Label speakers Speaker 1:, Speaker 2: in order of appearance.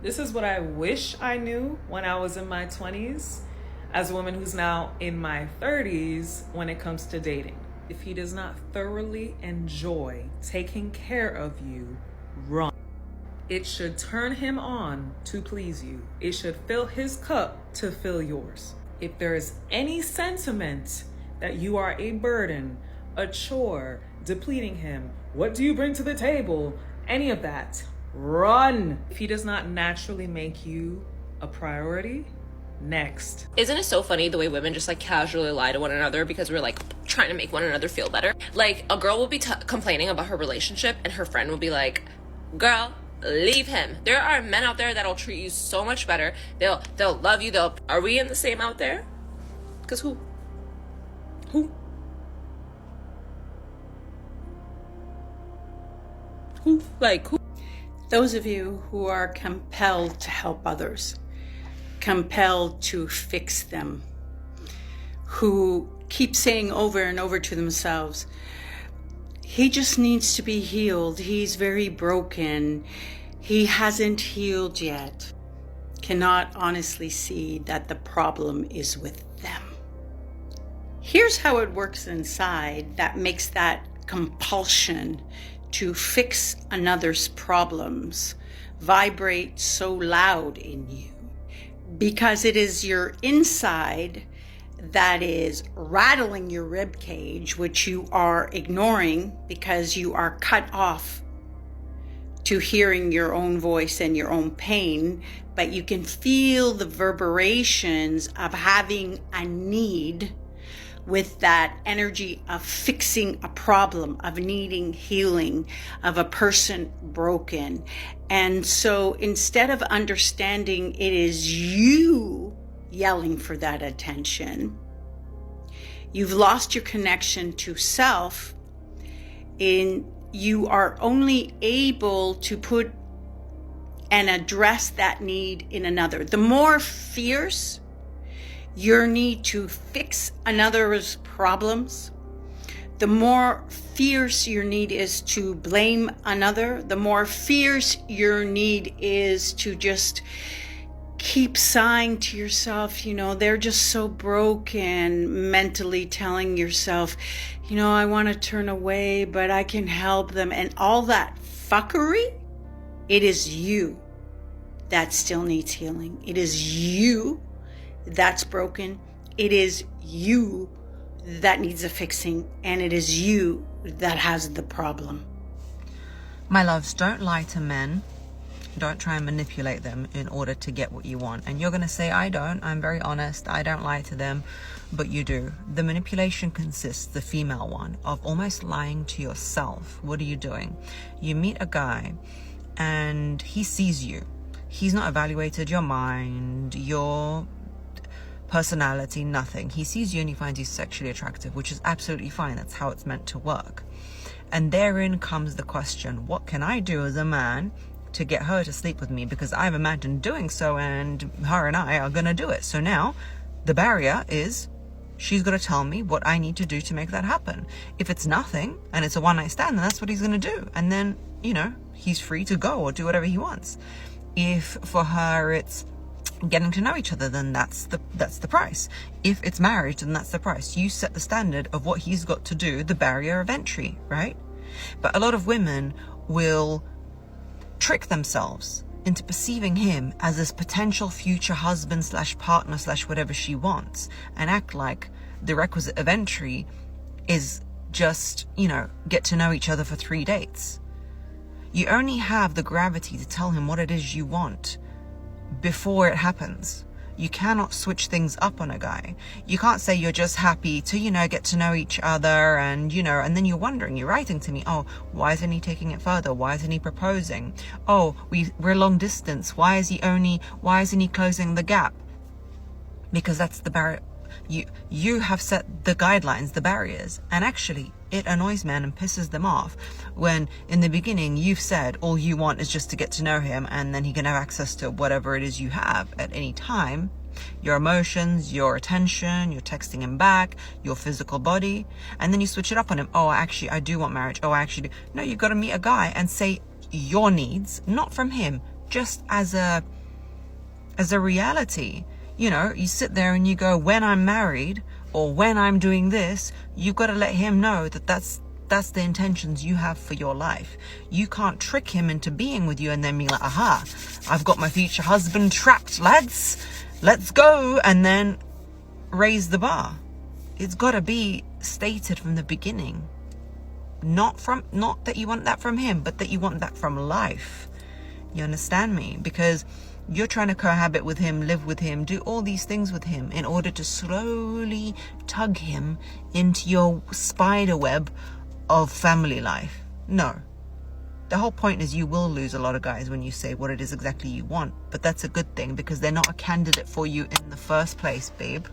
Speaker 1: This is what I wish I knew when I was in my 20s, as a woman who's now in my 30s, when it comes to dating. If he does not thoroughly enjoy taking care of you, run. It should turn him on to please you. It should fill his cup to fill yours. If there is any sentiment that you are a burden, a chore, depleting him, what do you bring to the table, any of that, run. If he does not naturally make you a priority, next.
Speaker 2: Isn't it so funny the way women just like casually lie to one another because we're like trying to make one another feel better? Like a girl will be complaining about her relationship and her friend will be like, girl, leave him. There are men out there that'll treat you so much better. They'll love you. Are we in the same out there? Because who? Like who?
Speaker 3: Those of you who are compelled to help others, compelled to fix them, who keep saying over and over to themselves, he just needs to be healed. He's very broken. He hasn't healed yet. Cannot honestly see that the problem is with them. Here's how it works inside that makes that compulsion to fix another's problems vibrate so loud in you. Because it is your inside that is rattling your rib cage, which you are ignoring because you are cut off to hearing your own voice and your own pain, but you can feel the reverberations of having a need with that energy of fixing a problem, of needing healing, of a person broken. And so instead of understanding it is you yelling for that attention, you've lost your connection to self, and you are only able to put and address that need in another. The more fierce your need to fix another's problems, the more fierce your need is to blame another, the more fierce your need is to just keep sighing to yourself, they're just so broken, mentally telling yourself, I want to turn away, but I can help them, and all that fuckery. It is you that still needs healing. It is you that's broken. It is you that needs a fixing, and it is you that has the problem.
Speaker 4: My loves, don't lie to men. Don't try and manipulate them in order to get what you want. And you're going to say, I don't. I'm very honest. I don't lie to them. But you do. The manipulation consists, the female one, of almost lying to yourself. What are you doing? You meet a guy and he sees you. He's not evaluated your mind, your personality, nothing. He sees you and he finds you sexually attractive, which is absolutely fine. That's how it's meant to work. And therein comes the question, what can I do as a man to get her to sleep with me? Because I've imagined doing so, and her and I are going to do it. So now the barrier is she's got to tell me what I need to do to make that happen. If it's nothing and it's a one-night stand, then that's what he's going to do. And then, he's free to go or do whatever he wants. If for her it's getting to know each other, then that's the price. If it's marriage, then that's the price. You set the standard of what he's got to do, the barrier of entry, right? But a lot of women will trick themselves into perceiving him as this potential future husband / partner / whatever she wants, and act like the requisite of entry is just, get to know each other for 3 dates. You only have the gravity to tell him what it is you want before it happens. You cannot switch things up on a guy. You can't say you're just happy to, get to know each other and, and then you're wondering, you're writing to me, oh, why isn't he taking it further? Why isn't he proposing? Oh, we're long distance. Why isn't he closing the gap? Because that's the barrier. You have set the guidelines, the barriers, and actually it annoys men and pisses them off when in the beginning you've said all you want is just to get to know him, and then he can have access to whatever it is you have at any time, your emotions, your attention, you're texting him back, your physical body, and then you switch it up on him. Oh, I do want marriage. Oh, I actually do. No, you've got to meet a guy and say your needs, not from him, just as a reality. You know, you sit there and you go, when I'm married or when I'm doing this, you've got to let him know that that's the intentions you have for your life. You can't trick him into being with you and then be like, aha, I've got my future husband trapped, lads. Let's go. And then raise the bar. It's got to be stated from the beginning. Not that you want that from him, but that you want that from life. You understand me? Because you're trying to cohabit with him, live with him, do all these things with him in order to slowly tug him into your spider web of family life. No. The whole point is you will lose a lot of guys when you say what it is exactly you want. But that's a good thing because they're not a candidate for you in the first place, babe.